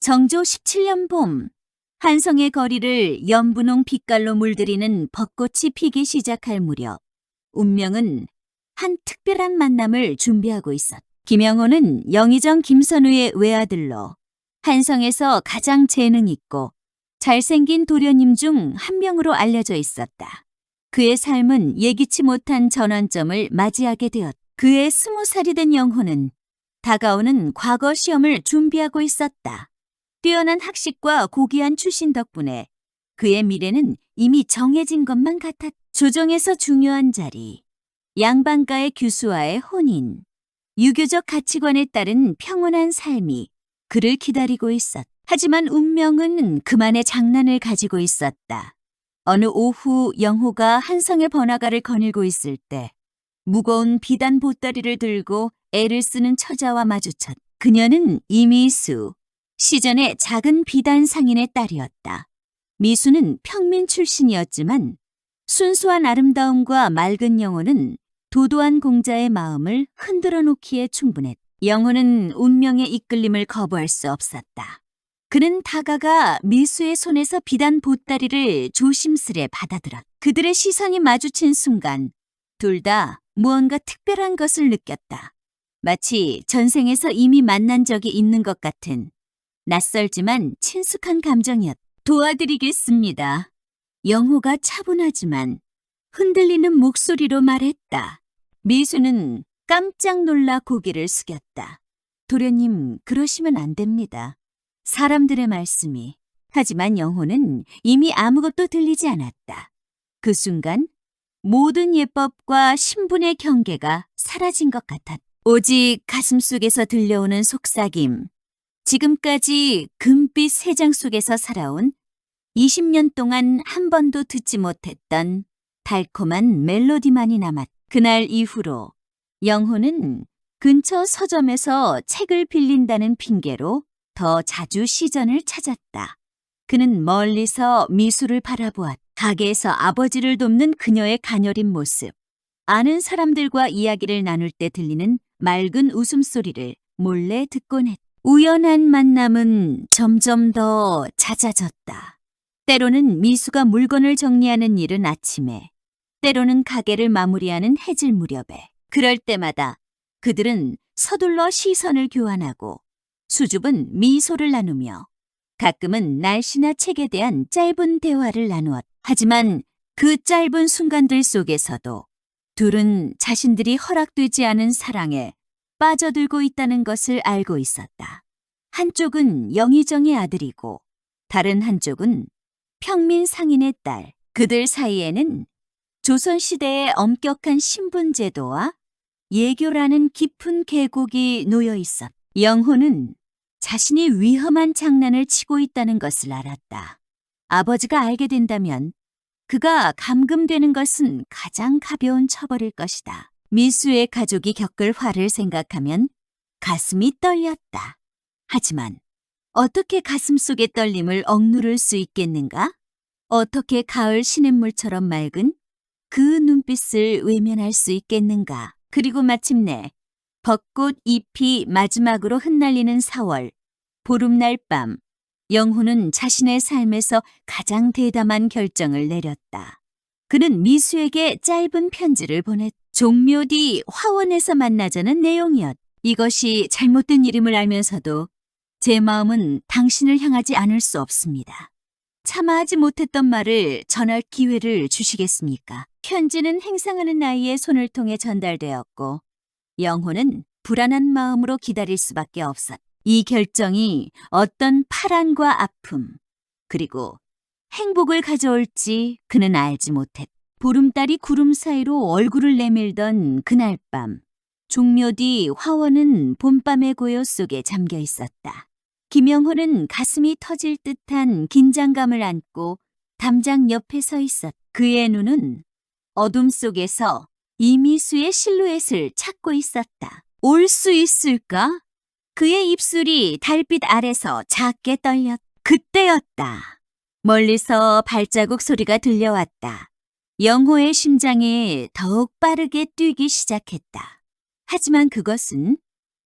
정조 17년 봄, 한성의 거리를 연분홍 빛깔로 물들이는 벚꽃이 피기 시작할 무렵, 운명은 한 특별한 만남을 준비하고 있었다. 김영호는 영의정 김선우의 외아들로 한성에서 가장 재능 있고 잘생긴 도련님 중 한 명으로 알려져 있었다. 그의 삶은 예기치 못한 전환점을 맞이하게 되었다. 그의 20살이 된 영호는 다가오는 과거 시험을 준비하고 있었다. 뛰어난 학식과 고귀한 출신 덕분에 그의 미래는 이미 정해진 것만 같았다. 조정에서 중요한 자리, 양반가의 교수와의 혼인, 유교적 가치관에 따른 평온한 삶이 그를 기다리고 있었다. 하지만 운명은 그만의 장난을 가지고 있었다. 어느 오후 영호가 한성의 번화가를 거닐고 있을 때 무거운 비단 보따리를 들고 애를 쓰는 처자와 마주쳤다. 그녀는 이미수, 시전의 작은 비단 상인의 딸이었다. 미수는 평민 출신이었지만 순수한 아름다움과 맑은 영혼은 도도한 공자의 마음을 흔들어 놓기에 충분했다. 영혼은 운명의 이끌림을 거부할 수 없었다. 그는 다가가 미수의 손에서 비단 보따리를 조심스레 받아들었다. 그들의 시선이 마주친 순간 둘 다 무언가 특별한 것을 느꼈다. 마치 전생에서 이미 만난 적이 있는 것 같은 낯설지만 친숙한 감정이었다. 도와드리겠습니다. 영호가 차분하지만 흔들리는 목소리로 말했다. 미수는 깜짝 놀라 고개를 숙였다. 도련님, 그러시면 안 됩니다. 사람들의 말씀이. 하지만 영호는 이미 아무것도 들리지 않았다. 그 순간 모든 예법과 신분의 경계가 사라진 것 같았다. 오직 가슴속에서 들려오는 속삭임, 지금까지 금빛 세장 속에서 살아온 20년 동안 한 번도 듣지 못했던 달콤한 멜로디만이 남았다. 그날 이후로 영호는 근처 서점에서 책을 빌린다는 핑계로 더 자주 시전을 찾았다. 그는 멀리서 미수를 바라보았다. 가게에서 아버지를 돕는 그녀의 가녀린 모습, 아는 사람들과 이야기를 나눌 때 들리는 맑은 웃음소리를 몰래 듣곤 했다. 우연한 만남은 점점 더 잦아졌다. 때로는 미수가 물건을 정리하는 일은 아침에, 때로는 가게를 마무리하는 해질 무렵에. 그럴 때마다 그들은 서둘러 시선을 교환하고 수줍은 미소를 나누며 가끔은 날씨나 책에 대한 짧은 대화를 나누었다. 하지만 그 짧은 순간들 속에서도 둘은 자신들이 허락되지 않은 사랑에 빠져들고 있다는 것을 알고 있었다. 한쪽은 영의정의 아들이고 다른 한쪽은 평민 상인의 딸. 그들 사이에는 조선시대의 엄격한 신분제도와 예교라는 깊은 계곡이 놓여 있었다. 영호는 자신이 위험한 장난을 치고 있다는 것을 알았다. 아버지가 알게 된다면 그가 감금되는 것은 가장 가벼운 처벌일 것이다. 미수의 가족이 겪을 화를 생각하면 가슴이 떨렸다. 하지만 어떻게 가슴속의 떨림을 억누를 수 있겠는가? 어떻게 가을 시냇물처럼 맑은 그 눈빛을 외면할 수 있겠는가? 그리고 마침내 벚꽃 잎이 마지막으로 흩날리는 4월, 보름날 밤, 영호는 자신의 삶에서 가장 대담한 결정을 내렸다. 그는 미수에게 짧은 편지를 보냈다. 종묘 뒤 화원에서 만나자는 내용이었다. 이것이 잘못된 일임을 알면서도 제 마음은 당신을 향하지 않을 수 없습니다. 차마 하지 못했던 말을 전할 기회를 주시겠습니까? 편지는 행상하는 나이에 손을 통해 전달되었고 영호는 불안한 마음으로 기다릴 수밖에 없었다. 이 결정이 어떤 파란과 아픔, 그리고 행복을 가져올지 그는 알지 못했다. 보름달이 구름 사이로 얼굴을 내밀던 그날 밤, 종묘 뒤 화원은 봄밤의 고요 속에 잠겨 있었다. 김영호는 가슴이 터질 듯한 긴장감을 안고 담장 옆에 서 있었다. 그의 눈은 어둠 속에서 이미수의 실루엣을 찾고 있었다. 올 수 있을까? 그의 입술이 달빛 아래서 작게 떨렸다. 그때였다. 멀리서 발자국 소리가 들려왔다. 영호의 심장이 더욱 빠르게 뛰기 시작했다. 하지만 그것은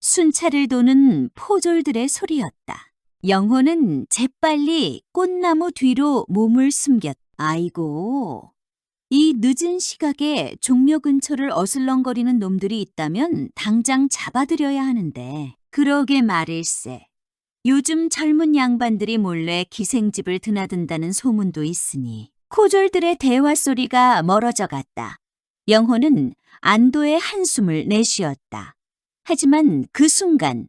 순찰을 도는 포졸들의 소리였다. 영호는 재빨리 꽃나무 뒤로 몸을 숨겼. 아이고, 이 늦은 시각에 종묘 근처를 어슬렁거리는 놈들이 있다면 당장 잡아들여야 하는데. 그러게 말일세. 요즘 젊은 양반들이 몰래 기생집을 드나든다는 소문도 있으니 코졸들의 대화 소리가 멀어져 갔다. 영호는 안도의 한숨을 내쉬었다. 하지만 그 순간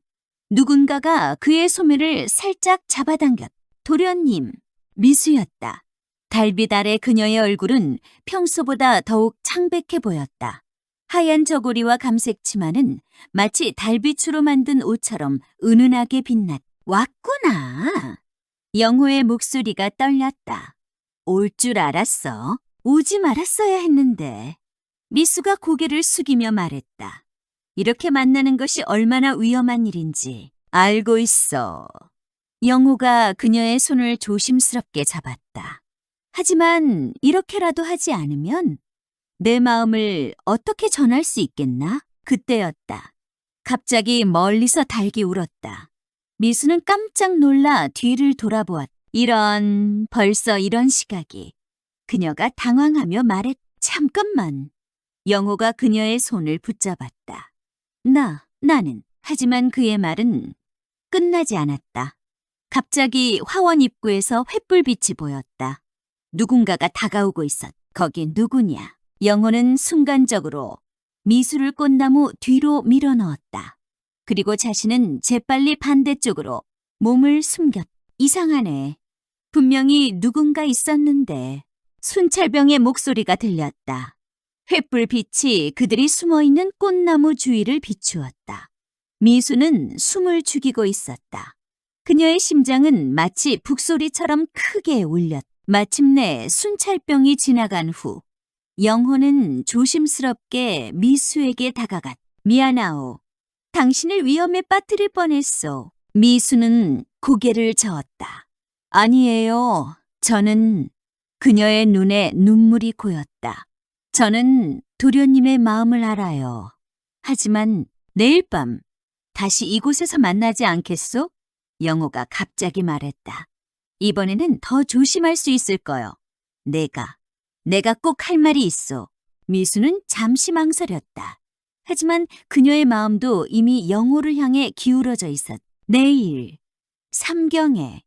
누군가가 그의 소매를 살짝 잡아당겼. 도련님, 미수였다. 달빛 아래 그녀의 얼굴은 평소보다 더욱 창백해 보였다. 하얀 저고리와 감색 치마는 마치 달빛으로 만든 옷처럼 은은하게 빛났다. 왔구나. 영호의 목소리가 떨렸다. 올 줄 알았어. 오지 말았어야 했는데. 미수가 고개를 숙이며 말했다. 이렇게 만나는 것이 얼마나 위험한 일인지 알고 있어. 영호가 그녀의 손을 조심스럽게 잡았다. 하지만 이렇게라도 하지 않으면 내 마음을 어떻게 전할 수 있겠나? 그때였다. 갑자기 멀리서 닭이 울었다. 미수는 깜짝 놀라 뒤를 돌아보았다. 벌써 이런 시각이. 그녀가 당황하며 말했. 잠깐만. 영호가 그녀의 손을 붙잡았다. 나는. 하지만 그의 말은 끝나지 않았다. 갑자기 화원 입구에서 횃불빛이 보였다. 누군가가 다가오고 있었다. 거긴 누구냐? 영호는 순간적으로 미수를 꽃나무 뒤로 밀어넣었다. 그리고 자신은 재빨리 반대쪽으로 몸을 숨겼다. 이상하네. 분명히 누군가 있었는데. 순찰병의 목소리가 들렸다. 횃불빛이 그들이 숨어있는 꽃나무 주위를 비추었다. 미수는 숨을 죽이고 있었다. 그녀의 심장은 마치 북소리처럼 크게 울렸다. 마침내 순찰병이 지나간 후 영호는 조심스럽게 미수에게 다가갔다. 미안하오. 당신을 위험에 빠뜨릴 뻔했소. 미수는 고개를 저었다. 아니에요. 저는 그녀의 눈에 눈물이 고였다. 저는 도련님의 마음을 알아요. 하지만 내일 밤 다시 이곳에서 만나지 않겠소? 영호가 갑자기 말했다. 이번에는 더 조심할 수 있을 거요. 내가 꼭 할 말이 있어. 미수는 잠시 망설였다. 하지만 그녀의 마음도 이미 영호를 향해 기울어져 있었다. 내일, 삼경에.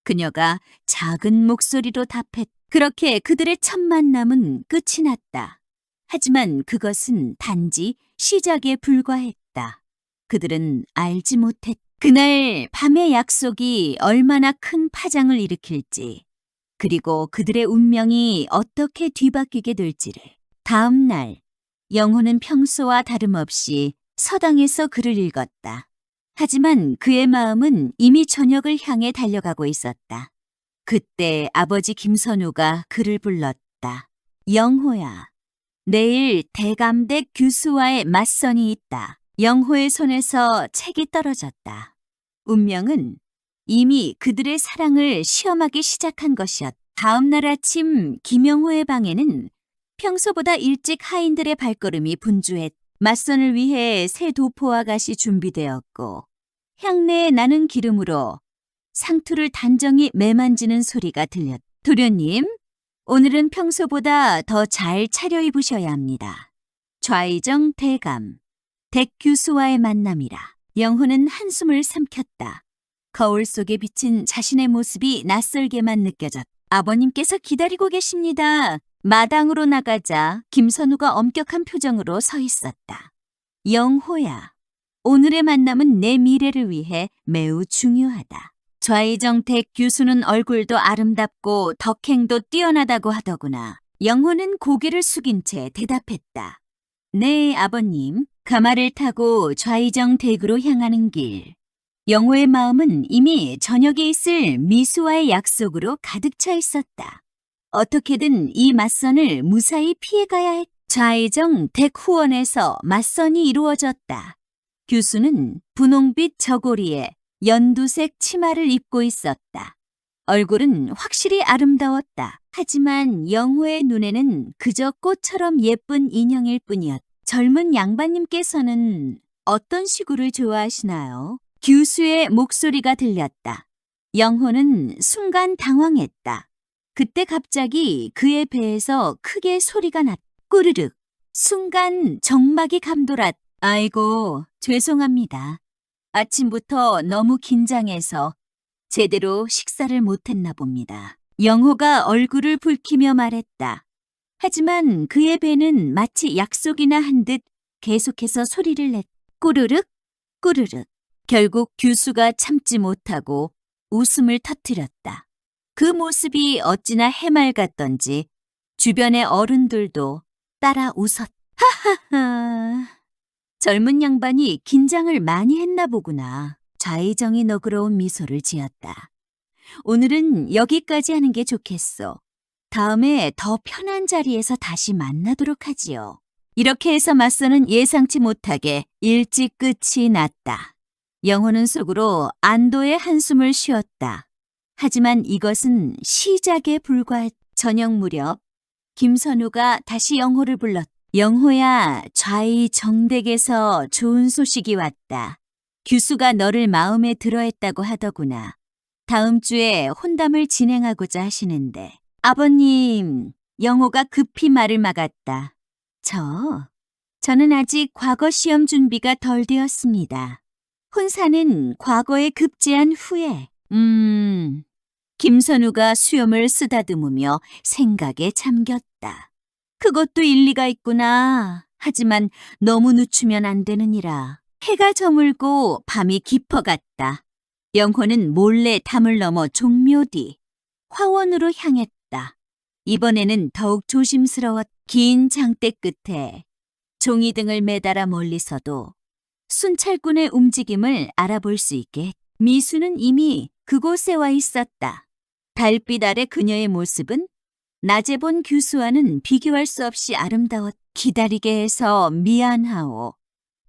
그녀가 작은 목소리로 답했다. 그렇게 그들의 첫 만남은 끝이 났다. 하지만 그것은 단지 시작에 불과했다. 그들은 알지 못했다. 그날 밤의 약속이 얼마나 큰 파장을 일으킬지, 그리고 그들의 운명이 어떻게 뒤바뀌게 될지를. 다음 날, 영호는 평소와 다름없이 서당에서 글을 읽었다. 하지만 그의 마음은 이미 저녁을 향해 달려가고 있었다. 그때 아버지 김선우가 그를 불렀다. 영호야, 내일 대감댁 규수와의 맞선이 있다. 영호의 손에서 책이 떨어졌다. 운명은 이미 그들의 사랑을 시험하기 시작한 것이었다. 다음 날 아침 김영호의 방에는 평소보다 일찍 하인들의 발걸음이 분주했다. 맞선을 위해 새 도포와 갓이 준비되었고 향내에 나는 기름으로 상투를 단정히 매만지는 소리가 들렸다. 도련님, 오늘은 평소보다 더 잘 차려입으셔야 합니다. 좌의정 대감, 댁규수와의 만남이라. 영호는 한숨을 삼켰다. 거울 속에 비친 자신의 모습이 낯설게만 느껴졌다. 아버님께서 기다리고 계십니다. 마당으로 나가자 김선우가 엄격한 표정으로 서 있었다. 영호야, 오늘의 만남은 내 미래를 위해 매우 중요하다. 좌의정 댁규수는 얼굴도 아름답고 덕행도 뛰어나다고 하더구나. 영호는 고개를 숙인 채 대답했다. 네, 아버님. 가마를 타고 좌의정 댁으로 향하는 길. 영호의 마음은 이미 저녁에 있을 미수와의 약속으로 가득 차 있었다. 어떻게든 이 맞선을 무사히 피해가야 했다. 좌의정 댁 후원에서 맞선이 이루어졌다. 규수는 분홍빛 저고리에 연두색 치마를 입고 있었다. 얼굴은 확실히 아름다웠다. 하지만 영호의 눈에는 그저 꽃처럼 예쁜 인형일 뿐이었다. 젊은 양반님께서는 어떤 시구를 좋아하시나요? 규수의 목소리가 들렸다. 영호는 순간 당황했다. 그때 갑자기 그의 배에서 크게 소리가 났다. 꾸르륵. 순간 정막이 감돌았다. 아이고, 죄송합니다. 아침부터 너무 긴장해서 제대로 식사를 못했나 봅니다. 영호가 얼굴을 붉히며 말했다. 하지만 그의 배는 마치 약속이나 한 듯 계속해서 소리를 냈다. 꾸르륵, 꾸르륵. 결국 규수가 참지 못하고 웃음을 터뜨렸다. 그 모습이 어찌나 해맑았던지 주변의 어른들도 따라 웃었다. 하하하. 젊은 양반이 긴장을 많이 했나 보구나. 좌의정이 너그러운 미소를 지었다. 오늘은 여기까지 하는 게 좋겠어. 다음에 더 편한 자리에서 다시 만나도록 하지요. 이렇게 해서 맞서는 예상치 못하게 일찍 끝이 났다. 영호는 속으로 안도의 한숨을 쉬었다. 하지만 이것은 시작에 불과했다. 저녁 무렵 김선우가 다시 영호를 불렀다. 영호야, 좌이 정댁에서 좋은 소식이 왔다. 규수가 너를 마음에 들어했다고 하더구나. 다음 주에 혼담을 진행하고자 하시는데. 아버님, 영호가 급히 말을 막았다. 저는 아직 과거 시험 준비가 덜 되었습니다. 혼사는 과거에 급제한 후에. 김선우가 수염을 쓰다듬으며 생각에 잠겼다. 그것도 일리가 있구나. 하지만 너무 늦추면 안 되느니라. 해가 저물고 밤이 깊어갔다. 영호는 몰래 담을 넘어 종묘 뒤 화원으로 향했다. 이번에는 더욱 조심스러웠. 긴 장대 끝에 종이등을 매달아 멀리서도 순찰꾼의 움직임을 알아볼 수 있게. 미수는 이미 그곳에 와 있었다. 달빛 아래 그녀의 모습은 낮에 본 규수와는 비교할 수 없이 아름다웠다. 기다리게 해서 미안하오.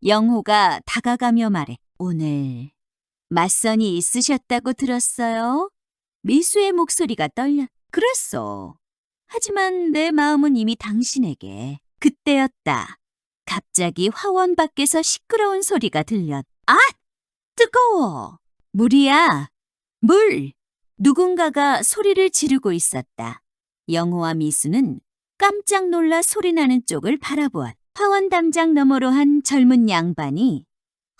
영호가 다가가며 말해. 오늘 맞선이 있으셨다고 들었어요? 미수의 목소리가 떨려. 그랬어. 하지만 내 마음은 이미 당신에게. 그때였다. 갑자기 화원 밖에서 시끄러운 소리가 들렸다. 아! 뜨거워! 물이야! 물! 누군가가 소리를 지르고 있었다. 영호와 미수는 깜짝 놀라 소리나는 쪽을 바라보았다. 화원 담장 너머로 한 젊은 양반이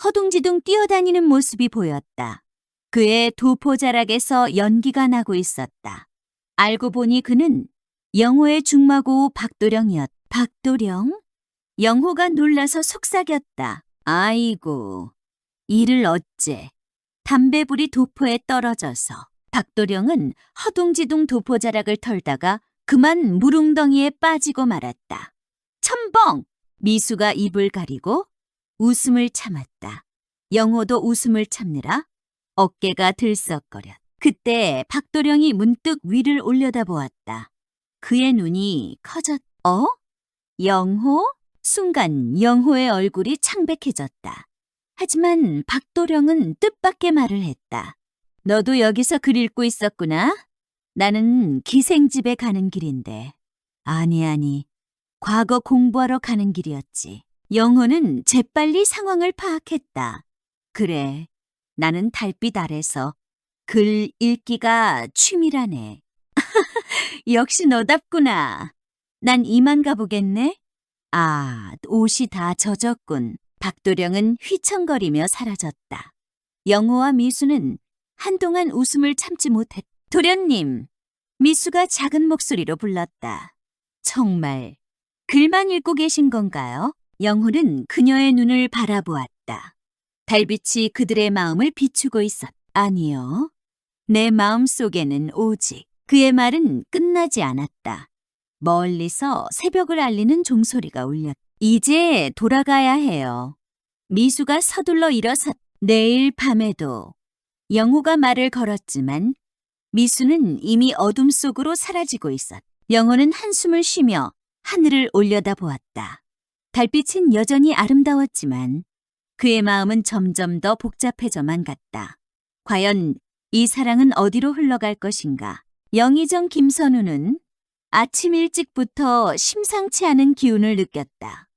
허둥지둥 뛰어다니는 모습이 보였다. 그의 도포자락에서 연기가 나고 있었다. 알고 보니 그는 영호의 중마고 박도령이었다. 박도령? 영호가 놀라서 속삭였다. 아이고, 이를 어째. 담배불이 도포에 떨어져서. 박도령은 허둥지둥 도포자락을 털다가 그만 물웅덩이에 빠지고 말았다. 첨벙! 미수가 입을 가리고 웃음을 참았다. 영호도 웃음을 참느라 어깨가 들썩거렸다. 그때 박도령이 문득 위를 올려다보았다. 그의 눈이 커졌다. 영호? 순간 영호의 얼굴이 창백해졌다. 하지만 박도령은 뜻밖의 말을 했다. 너도 여기서 글 읽고 있었구나? 나는 기생집에 가는 길인데. 아니. 과거 공부하러 가는 길이었지. 영호는 재빨리 상황을 파악했다. 그래, 나는 달빛 아래서 글 읽기가 취미라네. 역시 너답구나. 난 이만 가보겠네. 아, 옷이 다 젖었군. 박도령은 휘청거리며 사라졌다. 영호와 미수는 한동안 웃음을 참지 못했다. 도련님, 미수가 작은 목소리로 불렀다. 정말 글만 읽고 계신 건가요? 영호는 그녀의 눈을 바라보았다. 달빛이 그들의 마음을 비추고 있었다. 아니요. 내 마음 속에는 오직. 그의 말은 끝나지 않았다. 멀리서 새벽을 알리는 종소리가 울렸다. 이제 돌아가야 해요. 미수가 서둘러 일어섰다. 내일 밤에도. 영호가 말을 걸었지만 미수는 이미 어둠 속으로 사라지고 있었다. 영호는 한숨을 쉬며 하늘을 올려다보았다. 달빛은 여전히 아름다웠지만 그의 마음은 점점 더 복잡해져만 갔다. 과연 이 사랑은 어디로 흘러갈 것인가? 영의정 김선우는 아침 일찍부터 심상치 않은 기운을 느꼈다.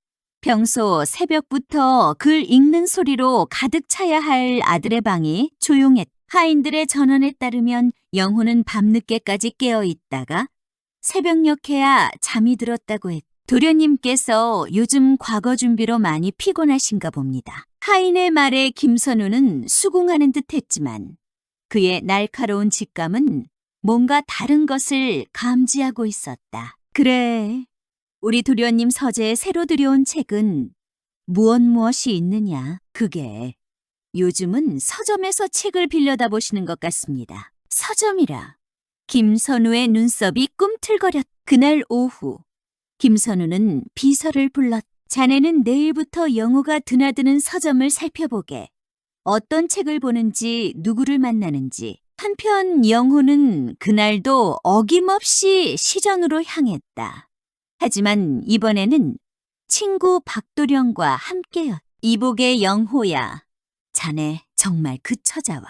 평소 새벽부터 글 읽는 소리로 가득 차야 할 아들의 방이 조용했다. 하인들의 전언에 따르면 영호는 밤늦게까지 깨어 있다가 새벽녘에야 잠이 들었다고 했다. 도련님께서 요즘 과거 준비로 많이 피곤하신가 봅니다. 하인의 말에 김선우는 수긍하는 듯 했지만 그의 날카로운 직감은 뭔가 다른 것을 감지하고 있었다. 그래, 우리 도련님 서재에 새로 들여온 책은 무엇이 있느냐? 그게 요즘은 서점에서 책을 빌려다 보시는 것 같습니다. 서점이라. 김선우의 눈썹이 꿈틀거렸다. 그날 오후 김선우는 비서를 불렀다. 자네는 내일부터 영호가 드나드는 서점을 살펴보게. 어떤 책을 보는지 누구를 만나는지. 한편 영호는 그날도 어김없이 시전으로 향했다. 하지만 이번에는 친구 박도령과 함께였다. 이복의 영호야. 자네 정말 그 처자와.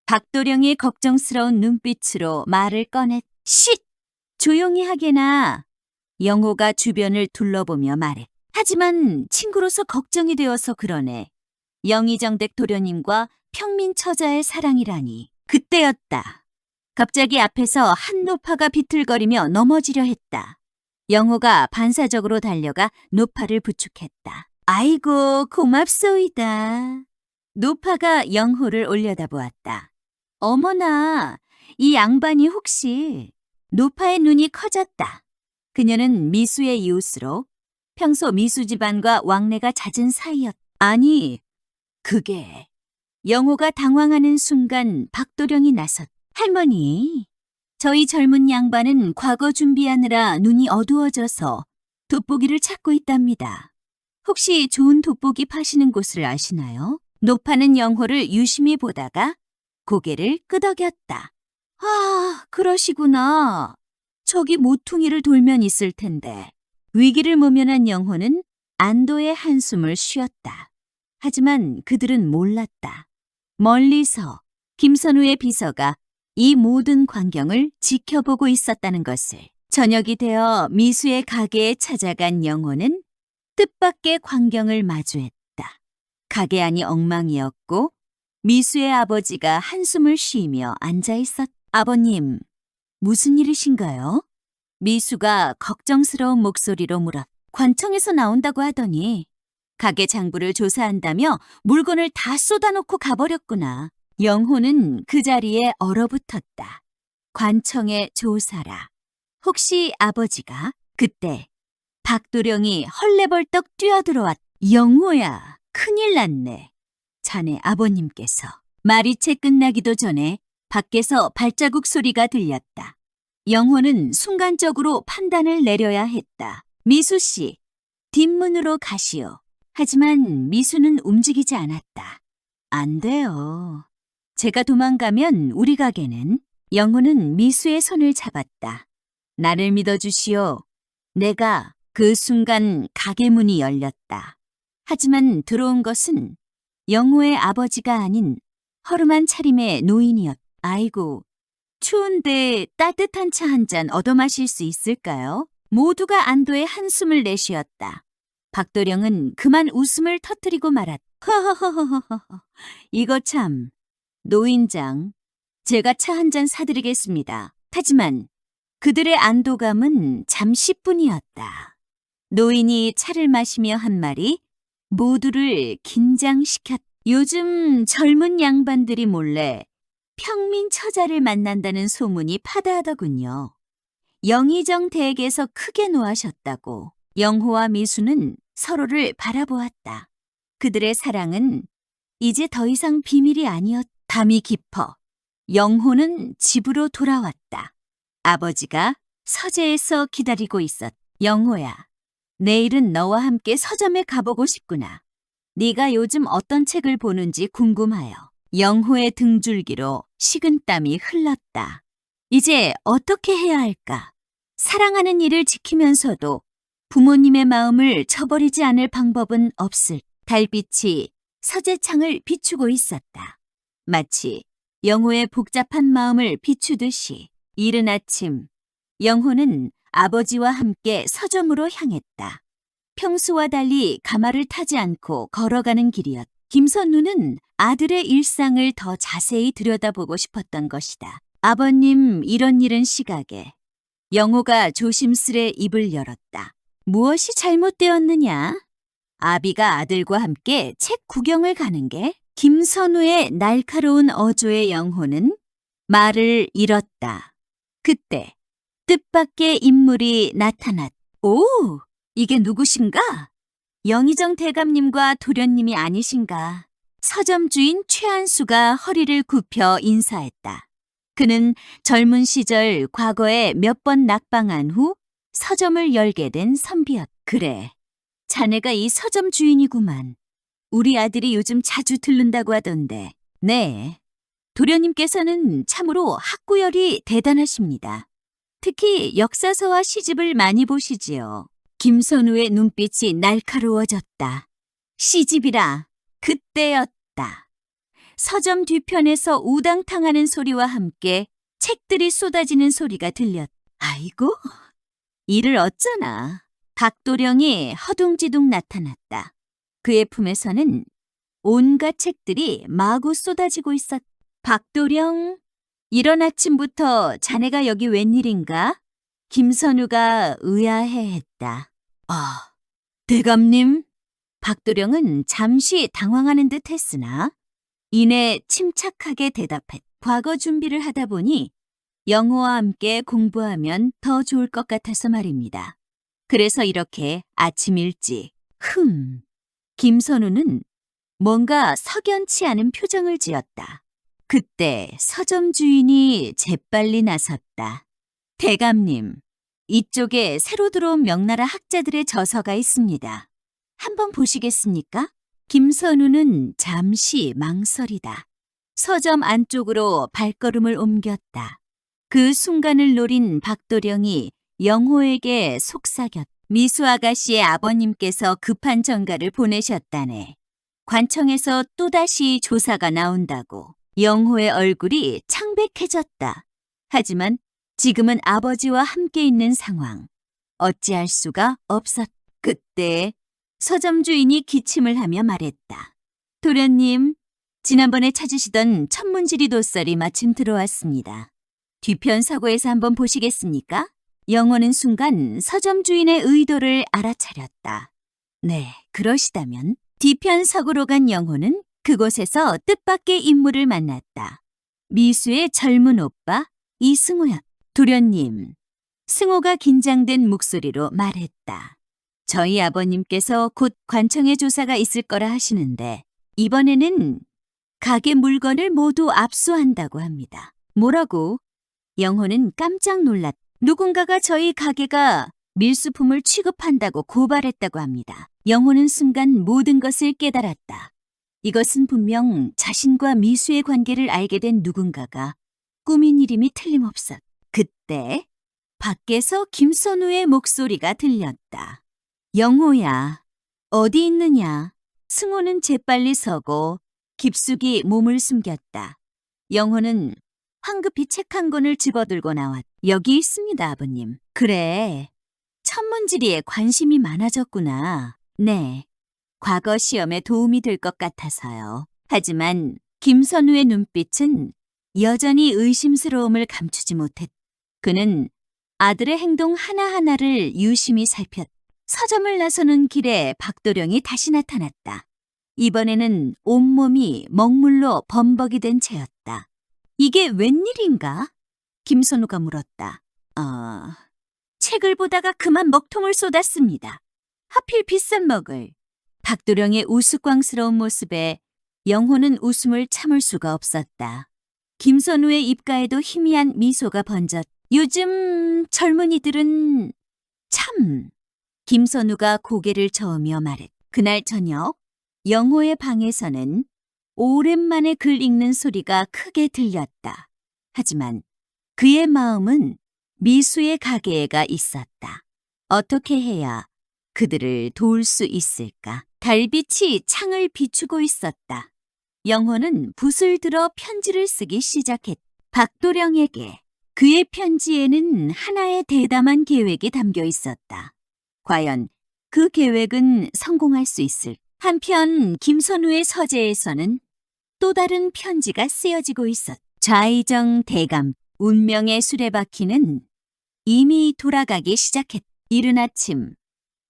박도령이 걱정스러운 눈빛으로 말을 꺼냈. 쉿! 조용히 하게나. 영호가 주변을 둘러보며 말해. 하지만 친구로서 걱정이 되어서 그러네. 영의정댁 도련님과 평민 처자의 사랑이라니. 그때였다. 갑자기 앞에서 한 노파가 비틀거리며 넘어지려 했다. 영호가 반사적으로 달려가 노파를 부축했다. 아이고 고맙소이다. 노파가 영호를 올려다보았다. 어머나, 이 양반이 혹시... 노파의 눈이 커졌다. 그녀는 미수의 이웃으로 평소 미수 집안과 왕래가 잦은 사이였다. 아니, 그게... 영호가 당황하는 순간 박도령이 나섰다. 할머니, 저희 젊은 양반은 과거 준비하느라 눈이 어두워져서 돋보기를 찾고 있답니다. 혹시 좋은 돋보기 파시는 곳을 아시나요? 노파는 영호를 유심히 보다가 고개를 끄덕였다. 아, 그러시구나. 저기 모퉁이를 돌면 있을 텐데. 위기를 모면한 영호는 안도의 한숨을 쉬었다. 하지만 그들은 몰랐다. 멀리서 김선우의 비서가 이 모든 광경을 지켜보고 있었다는 것을. 저녁이 되어 미수의 가게에 찾아간 영호는 뜻밖의 광경을 마주했다. 가게 안이 엉망이었고 미수의 아버지가 한숨을 쉬며 앉아있었다. 아버님, 무슨 일이신가요? 미수가 걱정스러운 목소리로 물었다. 관청에서 나온다고 하더니 가게 장부를 조사한다며 물건을 다 쏟아놓고 가버렸구나. 영호는 그 자리에 얼어붙었다. 관청의 조사라. 혹시 아버지가? 그때 박도령이 헐레벌떡 뛰어들어왔다. 영호야, 큰일 났네. 자네 아버님께서. 말이 채 끝나기도 전에 밖에서 발자국 소리가 들렸다. 영호는 순간적으로 판단을 내려야 했다. 미수 씨, 뒷문으로 가시오. 하지만 미수는 움직이지 않았다. 안 돼요. 제가 도망가면 우리 가게는. 영호는 미수의 손을 잡았다. 나를 믿어주시오. 내가 그 순간 가게 문이 열렸다. 하지만 들어온 것은 영호의 아버지가 아닌 허름한 차림의 노인이었다. 아이고, 추운데 따뜻한 차 한 잔 얻어 마실 수 있을까요? 모두가 안도의 한숨을 내쉬었다. 박도령은 그만 웃음을 터뜨리고 말았다. 허허허허허. 이거 참, 노인장, 제가 차 한 잔 사드리겠습니다. 하지만 그들의 안도감은 잠시뿐이었다. 노인이 차를 마시며 한 말이 모두를 긴장시켰다. 요즘 젊은 양반들이 몰래 평민 처자를 만난다는 소문이 파다하더군요. 영의정 댁에서 크게 노하셨다고. 영호와 미수는 서로를 바라보았다. 그들의 사랑은 이제 더 이상 비밀이 아니었다. 밤이 깊어 영호는 집으로 돌아왔다. 아버지가 서재에서 기다리고 있었다. 영호야, 내일은 너와 함께 서점에 가보고 싶구나. 네가 요즘 어떤 책을 보는지 궁금하여. 영호의 등줄기로 식은땀이 흘렀다. 이제 어떻게 해야 할까? 사랑하는 이를 지키면서도 부모님의 마음을 저버리지 않을 방법은 없을. 달빛이 서재창을 비추고 있었다. 마치 영호의 복잡한 마음을 비추듯이. 이른 아침, 영호는 아버지와 함께 서점으로 향했다. 평소와 달리 가마를 타지 않고 걸어가는 길이었다. 김선우는 아들의 일상을 더 자세히 들여다보고 싶었던 것이다. 아버님 이런 일은 시각에 영호가 조심스레 입을 열었다. 무엇이 잘못되었느냐? 아비가 아들과 함께 책 구경을 가는 게 김선우의 날카로운 어조의 영호는 말을 잃었다. 그때 뜻밖의 인물이 나타났다. 오, 이게 누구신가? 영의정 대감님과 도련님이 아니신가? 서점 주인 최한수가 허리를 굽혀 인사했다. 그는 젊은 시절 과거에 몇 번 낙방한 후 서점을 열게 된 선비였다. 그래, 자네가 이 서점 주인이구만. 우리 아들이 요즘 자주 들른다고 하던데. 네, 도련님께서는 참으로 학구열이 대단하십니다. 특히 역사서와 시집을 많이 보시지요. 김선우의 눈빛이 날카로워졌다. 시집이라 그때였다. 서점 뒤편에서 우당탕하는 소리와 함께 책들이 쏟아지는 소리가 들렸다. 아이고, 이를 어쩌나. 박도령이 허둥지둥 나타났다. 그의 품에서는 온갖 책들이 마구 쏟아지고 있었다. 박도령, 이런 아침부터 자네가 여기 웬일인가? 김선우가 의아해했다. 아, 대감님? 박도령은 잠시 당황하는 듯 했으나 이내 침착하게 대답했다. 과거 준비를 하다 보니 영호와 함께 공부하면 더 좋을 것 같아서 말입니다. 그래서 이렇게 아침 일찍. 김선우는 뭔가 석연치 않은 표정을 지었다. 그때 서점 주인이 재빨리 나섰다. 대감님, 이쪽에 새로 들어온 명나라 학자들의 저서가 있습니다. 한번 보시겠습니까? 김선우는 잠시 망설이다. 서점 안쪽으로 발걸음을 옮겼다. 그 순간을 노린 박도령이 영호에게 속삭였다. 미수 아가씨의 아버님께서 급한 전가를 보내셨다네. 관청에서 또다시 조사가 나온다고. 영호의 얼굴이 창백해졌다. 하지만 지금은 아버지와 함께 있는 상황. 어찌할 수가 없었다. 그때 서점 주인이 기침을 하며 말했다. 도련님, 지난번에 찾으시던 천문지리 도설이 마침 들어왔습니다. 뒤편 서고에서 한번 보시겠습니까? 영호는 순간 서점 주인의 의도를 알아차렸다. 네, 그러시다면. 뒤편 서고로 간 영호는 그곳에서 뜻밖의 인물을 만났다. 미수의 젊은 오빠 이승호였다. 도련님, 승호가 긴장된 목소리로 말했다. 저희 아버님께서 곧 관청의 조사가 있을 거라 하시는데 이번에는 가게 물건을 모두 압수한다고 합니다. 뭐라고? 영호는 깜짝 놀랐다. 누군가가 저희 가게가 밀수품을 취급한다고 고발했다고 합니다. 영호는 순간 모든 것을 깨달았다. 이것은 분명 자신과 미수의 관계를 알게 된 누군가가 꾸민 일임이 틀림없었다. 그때 밖에서 김선우의 목소리가 들렸다. 영호야, 어디 있느냐? 승호는 재빨리 서고 깊숙이 몸을 숨겼다. 영호는 황급히 책 한 권을 집어들고 나왔다. 여기 있습니다, 아버님. 그래, 천문지리에 관심이 많아졌구나. 네, 과거 시험에 도움이 될 것 같아서요. 하지만 김선우의 눈빛은 여전히 의심스러움을 감추지 못했다. 그는 아들의 행동 하나하나를 유심히 살폈다. 서점을 나서는 길에 박도령이 다시 나타났다. 이번에는 온몸이 먹물로 범벅이 된 채였다. 이게 웬일인가? 김선우가 물었다. 책을 보다가 그만 먹통을 쏟았습니다. 하필 비싼 먹을. 박도령의 우스꽝스러운 모습에 영호는 웃음을 참을 수가 없었다. 김선우의 입가에도 희미한 미소가 번졌다. 요즘 젊은이들은 참. 김선우가 고개를 저으며 말했다. 그날 저녁 영호의 방에서는 오랜만에 글 읽는 소리가 크게 들렸다. 하지만 그의 마음은 미수의 가게에가 있었다. 어떻게 해야 그들을 도울 수 있을까? 달빛이 창을 비추고 있었다. 영호는 붓을 들어 편지를 쓰기 시작했다. 박도령에게. 그의 편지에는 하나의 대담한 계획이 담겨 있었다. 과연 그 계획은 성공할 수 있을까? 한편 김선우의 서재에서는 또 다른 편지가 쓰여지고 있었다. 좌의정 대감, 운명의 수레바퀴는 이미 돌아가기 시작했다. 이른 아침,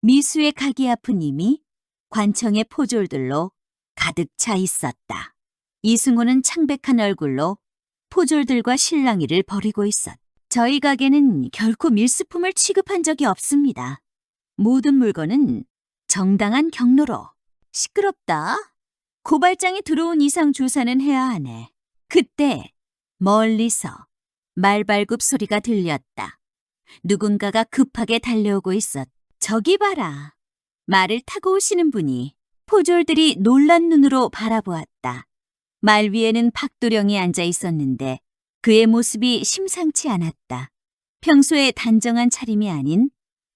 미수의 가기 앞은 이미 관청의 포졸들로 가득 차 있었다. 이승호는 창백한 얼굴로 포졸들과 실랑이를 벌이고 있었다. 저희 가게는 결코 밀수품을 취급한 적이 없습니다. 모든 물건은 정당한 경로로. 시끄럽다. 고발장이 들어온 이상 조사는 해야 하네. 그때 멀리서 말발굽 소리가 들렸다. 누군가가 급하게 달려오고 있었다. 저기 봐라. 말을 타고 오시는 분이 포졸들이 놀란 눈으로 바라보았다. 말 위에는 박도령이 앉아 있었는데 그의 모습이 심상치 않았다. 평소에 단정한 차림이 아닌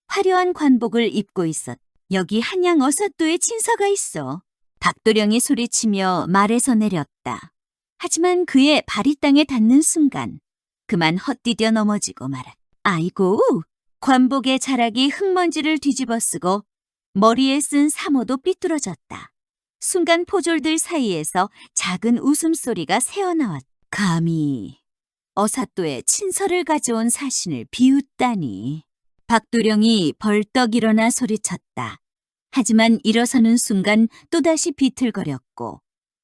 화려한 관복을 입고 있었다. 여기 한양 어사또에 친서가 있어. 박도령이 소리치며 말에서 내렸다. 하지만 그의 발이 땅에 닿는 순간 그만 헛디뎌 넘어지고 말았다. 아이고, 관복의 자락이 흙먼지를 뒤집어 쓰고 머리에 쓴 사모도 삐뚤어졌다. 순간 포졸들 사이에서 작은 웃음소리가 새어나왔다. 감히 어사또에 친서를 가져온 사신을 비웃다니. 박도령이 벌떡 일어나 소리쳤다. 하지만 일어서는 순간 또다시 비틀거렸고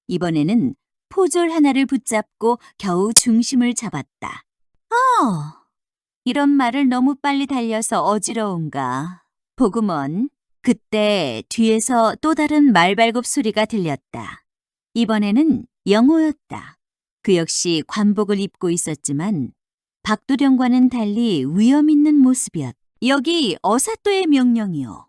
이번에는 포졸 하나를 붙잡고 겨우 중심을 잡았다. 이런 말을 너무 빨리 달려서 어지러운가. 보구먼. 그때 뒤에서 또 다른 말발굽 소리가 들렸다. 이번에는 영호였다. 그 역시 관복을 입고 있었지만 박도령과는 달리 위험 있는 모습이었다. 여기 어사또의 명령이요.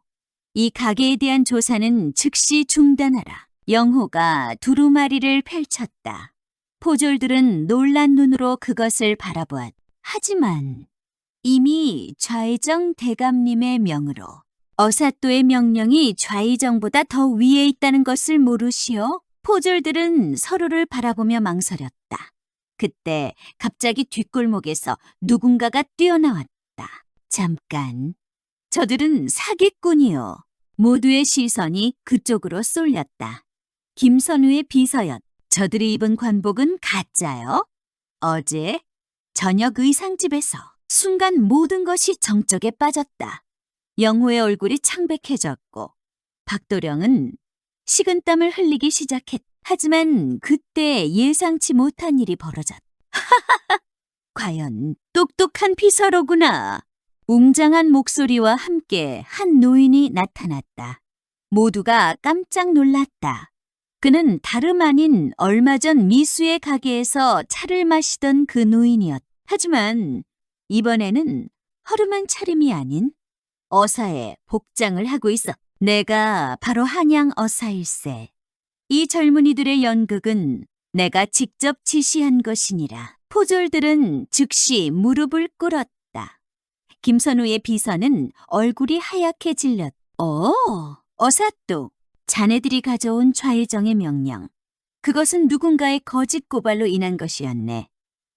이 가게에 대한 조사는 즉시 중단하라. 영호가 두루마리를 펼쳤다. 포졸들은 놀란 눈으로 그것을 바라보았다. 하지만 이미 좌의정 대감님의 명으로 어사또의 명령이 좌의정보다 더 위에 있다는 것을 모르시오? 포졸들은 서로를 바라보며 망설였다. 그때 갑자기 뒷골목에서 누군가가 뛰어나왔다. 잠깐, 저들은 사기꾼이요. 모두의 시선이 그쪽으로 쏠렸다. 김선우의 비서였. 저들이 입은 관복은 가짜요. 어제 저녁 의상집에서 순간 모든 것이 정적에 빠졌다. 영호의 얼굴이 창백해졌고 박도령은 식은땀을 흘리기 시작했다. 하지만 그때 예상치 못한 일이 벌어졌다. 과연 똑똑한 비서로구나. 웅장한 목소리와 함께 한 노인이 나타났다. 모두가 깜짝 놀랐다. 그는 다름 아닌 얼마 전 미수의 가게에서 차를 마시던 그 노인이었다. 하지만 이번에는 허름한 차림이 아닌 어사의 복장을 하고 있어. 내가 바로 한양 어사일세. 이 젊은이들의 연극은 내가 직접 지시한 것이니라. 포졸들은 즉시 무릎을 꿇었다. 김선우의 비서는 얼굴이 하얗게 질렸다. 어사또. 자네들이 가져온 좌의정의 명령. 그것은 누군가의 거짓 고발로 인한 것이었네.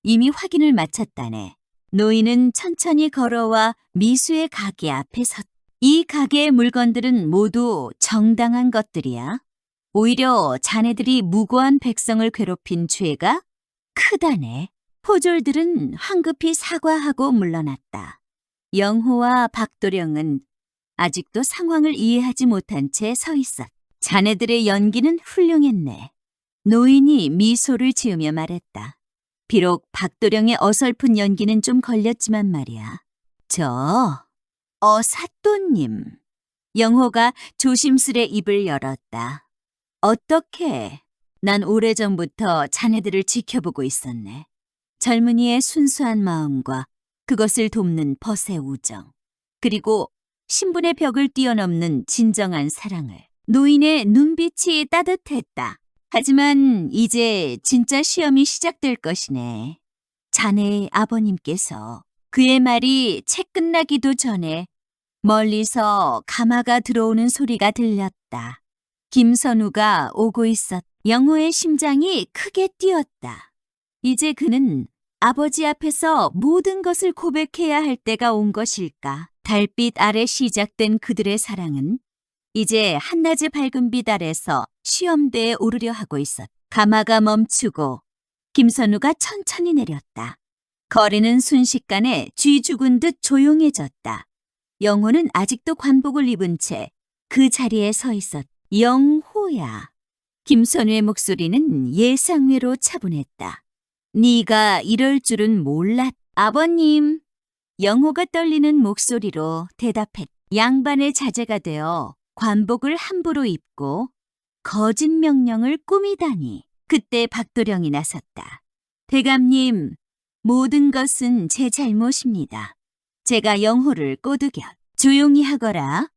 이미 확인을 마쳤다네. 노인은 천천히 걸어와 미수의 가게 앞에 섰다. 이 가게의 물건들은 모두 정당한 것들이야. 오히려 자네들이 무고한 백성을 괴롭힌 죄가 크다네. 포졸들은 황급히 사과하고 물러났다. 영호와 박도령은 아직도 상황을 이해하지 못한 채 서 있었다. 자네들의 연기는 훌륭했네. 노인이 미소를 지으며 말했다. 비록 박도령의 어설픈 연기는 좀 걸렸지만 말이야. 사또님. 영호가 조심스레 입을 열었다. 어떻게? 난 오래전부터 자네들을 지켜보고 있었네. 젊은이의 순수한 마음과 그것을 돕는 벗의 우정, 그리고 신분의 벽을 뛰어넘는 진정한 사랑을. 노인의 눈빛이 따뜻했다. 하지만 이제 진짜 시험이 시작될 것이네. 자네의 아버님께서. 그의 말이 채 끝나기도 전에 멀리서 가마가 들어오는 소리가 들렸다. 김선우가 오고 있었다. 영호의 심장이 크게 뛰었다. 이제 그는 아버지 앞에서 모든 것을 고백해야 할 때가 온 것일까. 달빛 아래 시작된 그들의 사랑은 이제 한낮의 밝은 빛 아래서 시험대에 오르려 하고 있었다. 가마가 멈추고 김선우가 천천히 내렸다. 거리는 순식간에 쥐 죽은 듯 조용해졌다. 영호는 아직도 관복을 입은 채 그 자리에 서 있었다. 영호야. 김선우의 목소리는 예상외로 차분했다. 네가 이럴 줄은 몰랐. 아버님. 영호가 떨리는 목소리로 대답했다. 양반의 자제가 되어 관복을 함부로 입고 거짓 명령을 꾸미다니. 그때 박도령이 나섰다. 대감님, 모든 것은 제 잘못입니다. 제가 영호를 꼬드겨 조용히 하거라.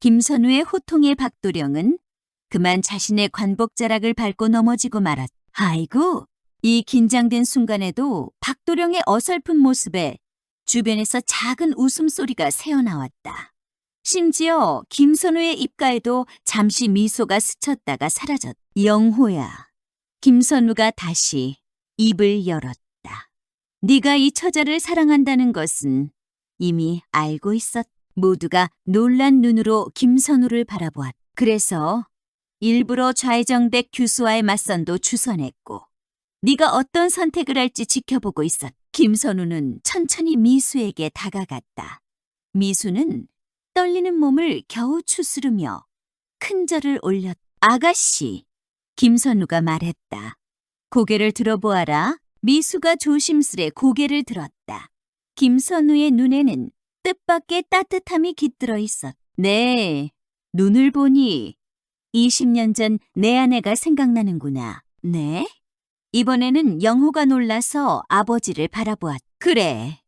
김선우의 호통에 박도령은 그만 자신의 관복자락을 밟고 넘어지고 말았다. 아이고, 이 긴장된 순간에도 박도령의 어설픈 모습에 주변에서 작은 웃음소리가 새어나왔다. 심지어 김선우의 입가에도 잠시 미소가 스쳤다가 사라졌다. 영호야. 김선우가 다시 입을 열었다. 네가 이 처자를 사랑한다는 것은 이미 알고 있었다. 모두가 놀란 눈으로 김선우를 바라보았다. 그래서 일부러 좌의정백 규수와의 맞선도 주선했고 네가 어떤 선택을 할지 지켜보고 있었다. 김선우는 천천히 미수에게 다가갔다. 미수는 떨리는 몸을 겨우 추스르며 큰 절을 올렸다. 아가씨, 김선우가 말했다. 고개를 들어보아라. 미수가 조심스레 고개를 들었다. 김선우의 눈에는 뜻밖의 따뜻함이 깃들어 있었다. 네, 눈을 보니 20년 전 내 아내가 생각나는구나. 네? 이번에는 영호가 놀라서 아버지를 바라보았다. 그래.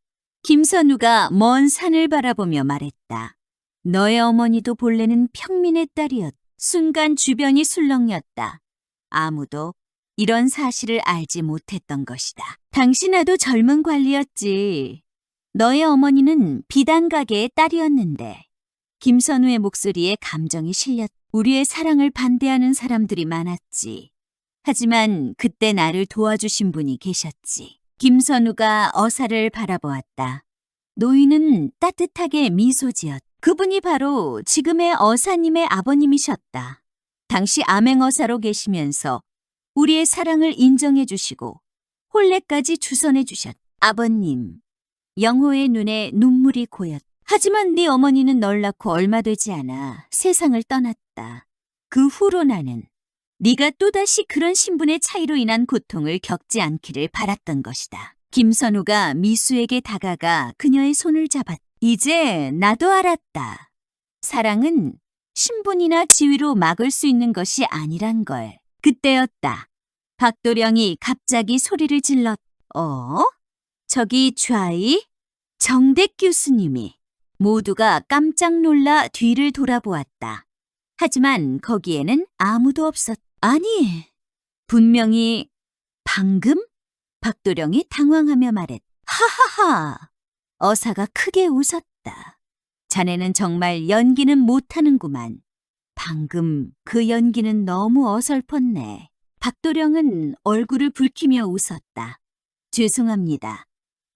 김선우가 먼 산을 바라보며 말했다. 너의 어머니도 본래는 평민의 딸이었다. 순간 주변이 술렁였다. 아무도 이런 사실을 알지 못했던 것이다. 당신아도 젊은 관리였지. 너의 어머니는 비단 가게의 딸이었는데. 김선우의 목소리에 감정이 실렸다. 우리의 사랑을 반대하는 사람들이 많았지. 하지만 그때 나를 도와주신 분이 계셨지. 김선우가 어사를 바라보았다. 노인은 따뜻하게 미소 지었다. 그분이 바로 지금의 어사님의 아버님이셨다. 당시 암행어사로 계시면서 우리의 사랑을 인정해 주시고 혼례까지 주선해 주셨다. 아버님. 영호의 눈에 눈물이 고였다. 하지만 네 어머니는 널 낳고 얼마 되지 않아 세상을 떠났다. 그 후로 나는 네가 또다시 그런 신분의 차이로 인한 고통을 겪지 않기를 바랐던 것이다. 김선우가 미수에게 다가가 그녀의 손을 잡았다. 이제 나도 알았다. 사랑은 신분이나 지위로 막을 수 있는 것이 아니란 걸. 그때였다. 박도령이 갑자기 소리를 질렀다. 저기 좌이 정백 교수님이. 모두가 깜짝 놀라 뒤를 돌아보았다. 하지만 거기에는 아무도 없었다. 아니, 분명히 방금? 박도령이 당황하며 말했다. 하하하! 어사가 크게 웃었다. 자네는 정말 연기는 못하는구만. 방금 그 연기는 너무 어설펐네. 박도령은 얼굴을 붉히며 웃었다. 죄송합니다.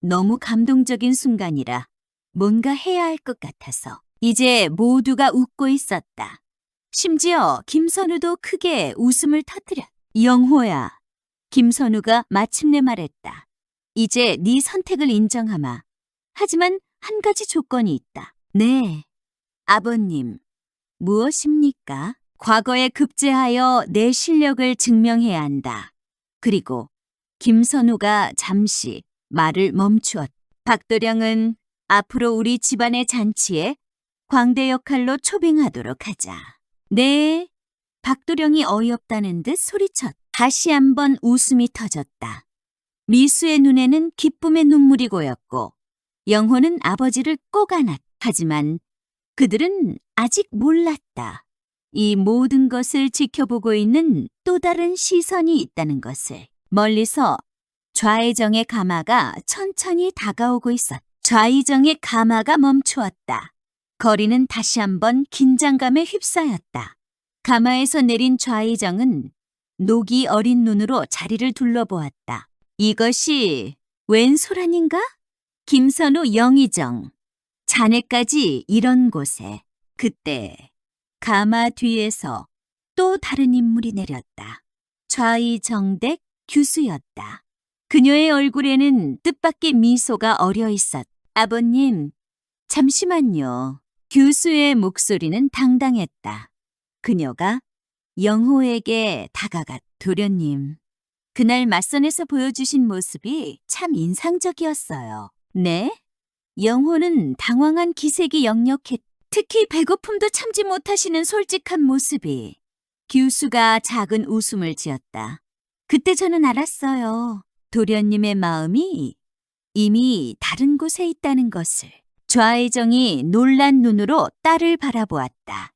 너무 감동적인 순간이라 뭔가 해야 할 것 같아서. 이제 모두가 웃고 있었다. 심지어 김선우도 크게 웃음을 터뜨렸다. 영호야. 김선우가 마침내 말했다. 이제 네 선택을 인정하마. 하지만 한 가지 조건이 있다. 네. 아버님. 무엇입니까? 과거에 급제하여 내 실력을 증명해야 한다. 그리고 김선우가 잠시 말을 멈추었다. 박도령은 앞으로 우리 집안의 잔치에 광대 역할로 초빙하도록 하자. 네. 박도령이 어이없다는 듯 소리쳤다. 다시 한번 웃음이 터졌다. 미수의 눈에는 기쁨의 눈물이 고였고 영호는 아버지를 꼭 안았다. 하지만 그들은 아직 몰랐다. 이 모든 것을 지켜보고 있는 또 다른 시선이 있다는 것을. 멀리서 좌의정의 가마가 천천히 다가오고 있었다. 좌의정의 가마가 멈추었다. 거리는 다시 한번 긴장감에 휩싸였다. 가마에서 내린 좌의정은 녹이 어린 눈으로 자리를 둘러보았다. 이것이 웬 소란인가? 김선우 영의정. 자네까지 이런 곳에. 그때 가마 뒤에서 또 다른 인물이 내렸다. 좌의정댁 규수였다. 그녀의 얼굴에는 뜻밖의 미소가 어려 있었다. 아버님, 잠시만요. 규수의 목소리는 당당했다. 그녀가 영호에게 다가갔다. 도련님, 그날 맞선에서 보여주신 모습이 참 인상적이었어요. 네? 영호는 당황한 기색이 역력했다. 특히 배고픔도 참지 못하시는 솔직한 모습이. 규수가 작은 웃음을 지었다. 그때 저는 알았어요. 도련님의 마음이 이미 다른 곳에 있다는 것을. 좌의정이 놀란 눈으로 딸을 바라보았다.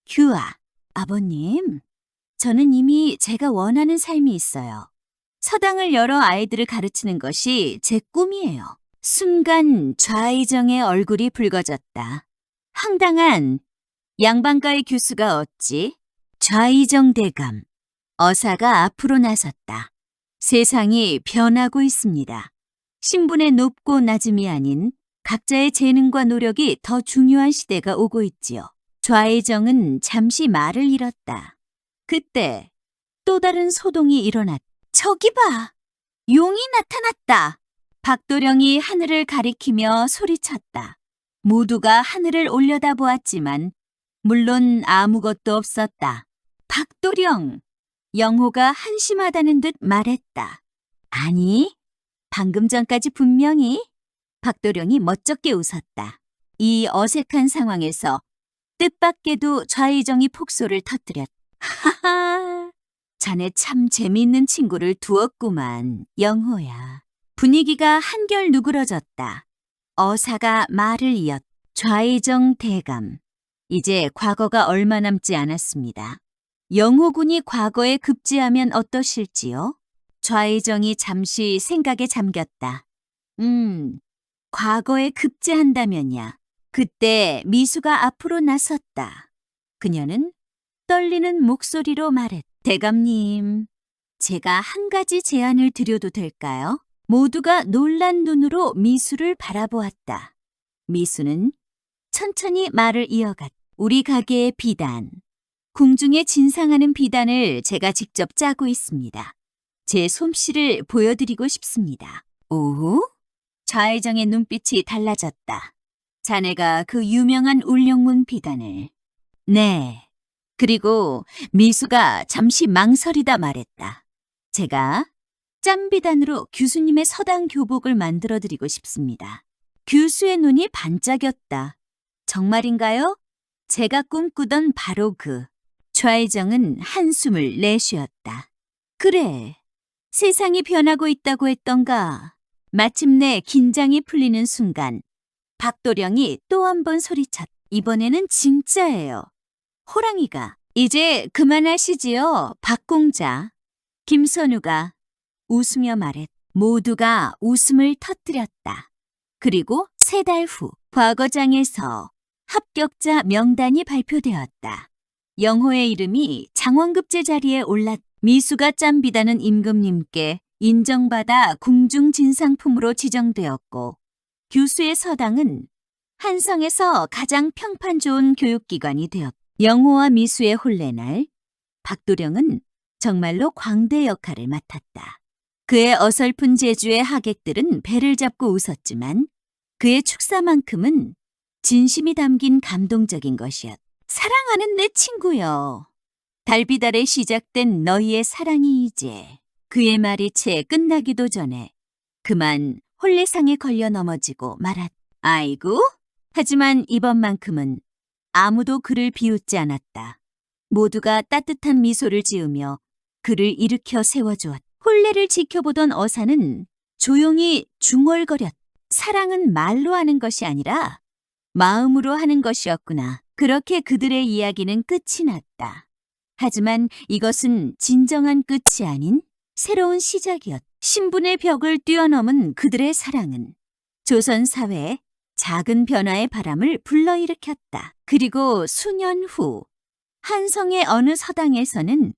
규아, 아버님, 저는 이미 제가 원하는 삶이 있어요. 서당을 열어 아이들을 가르치는 것이 제 꿈이에요. 순간 좌의정의 얼굴이 붉어졌다. 황당한 양반가의 규수가 어찌? 좌의정 대감, 어사가 앞으로 나섰다. 세상이 변하고 있습니다. 신분의 높고 낮음이 아닌 각자의 재능과 노력이 더 중요한 시대가 오고 있지요. 좌의정은 잠시 말을 잃었다. 그때 또 다른 소동이 일어났다. 저기 봐! 용이 나타났다! 박도령이 하늘을 가리키며 소리쳤다. 모두가 하늘을 올려다보았지만 물론 아무것도 없었다. 박도령! 영호가 한심하다는 듯 말했다. 아니, 방금 전까지 분명히. 박도령이 멋쩍게 웃었다. 이 어색한 상황에서 뜻밖에도 좌의정이 폭소를 터뜨렸다. 하하, 자네 참 재미있는 친구를 두었구만, 영호야. 분위기가 한결 누그러졌다. 어사가 말을 이었다. 좌의정 대감, 이제 과거가 얼마 남지 않았습니다. 영호군이 과거에 급제하면 어떠실지요? 좌의정이 잠시 생각에 잠겼다. 과거에 급제한다면야. 그때 미수가 앞으로 나섰다. 그녀는 떨리는 목소리로 말했다. 대감님, 제가 한 가지 제안을 드려도 될까요? 모두가 놀란 눈으로 미수를 바라보았다. 미수는 천천히 말을 이어갔다. 우리 가게의 비단, 궁중에 진상하는 비단을 제가 직접 짜고 있습니다. 제 솜씨를 보여드리고 싶습니다. 오? 좌의정의 눈빛이 달라졌다. 자네가 그 유명한 울령문 비단을. 네. 그리고 미수가 잠시 망설이다 말했다. 제가 짠 비단으로 교수님의 서당 교복을 만들어드리고 싶습니다. 규수의 눈이 반짝였다. 정말인가요? 제가 꿈꾸던 바로 그. 좌의정은 한숨을 내쉬었다. 그래, 세상이 변하고 있다고 했던가. 마침내 긴장이 풀리는 순간 박도령이 또 한 번 소리쳤다. 이번에는 진짜예요. 호랑이가. 이제 그만하시지요, 박공자. 김선우가 웃으며 말했다. 모두가 웃음을 터뜨렸다. 그리고 3달 후 과거장에서 합격자 명단이 발표되었다. 영호의 이름이 장원급제 자리에 올랐다. 미수가 짠 비단은 임금님께 인정받아 궁중진상품으로 지정되었고, 규수의 서당은 한성에서 가장 평판 좋은 교육기관이 되었다. 영호와 미수의 혼례날, 박도령은 정말로 광대 역할을 맡았다. 그의 어설픈 재주에 하객들은 배를 잡고 웃었지만 그의 축사만큼은 진심이 담긴 감동적인 것이었다. 사랑하는 내 친구여. 달비달에 시작된 너희의 사랑이 이제. 그의 말이 채 끝나기도 전에 그만 혼례상에 걸려 넘어지고 말았다. 아이고? 하지만 이번만큼은 아무도 그를 비웃지 않았다. 모두가 따뜻한 미소를 지으며 그를 일으켜 세워주었다. 혼례를 지켜보던 어사는 조용히 중얼거렸다. 사랑은 말로 하는 것이 아니라 마음으로 하는 것이었구나. 그렇게 그들의 이야기는 끝이 났다. 하지만 이것은 진정한 끝이 아닌 새로운 시작이었다. 신분의 벽을 뛰어넘은 그들의 사랑은 조선 사회에 작은 변화의 바람을 불러일으켰다. 그리고 수년 후 한성의 어느 서당에서는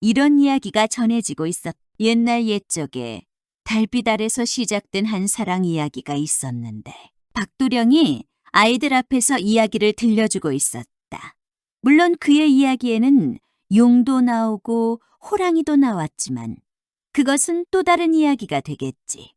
이런 이야기가 전해지고 있었다. 옛날 옛적에 달빛 아래서 시작된 한 사랑 이야기가 있었는데 박도령이 아이들 앞에서 이야기를 들려주고 있었다. 물론 그의 이야기에는 용도 나오고 호랑이도 나왔지만 그것은 또 다른 이야기가 되겠지.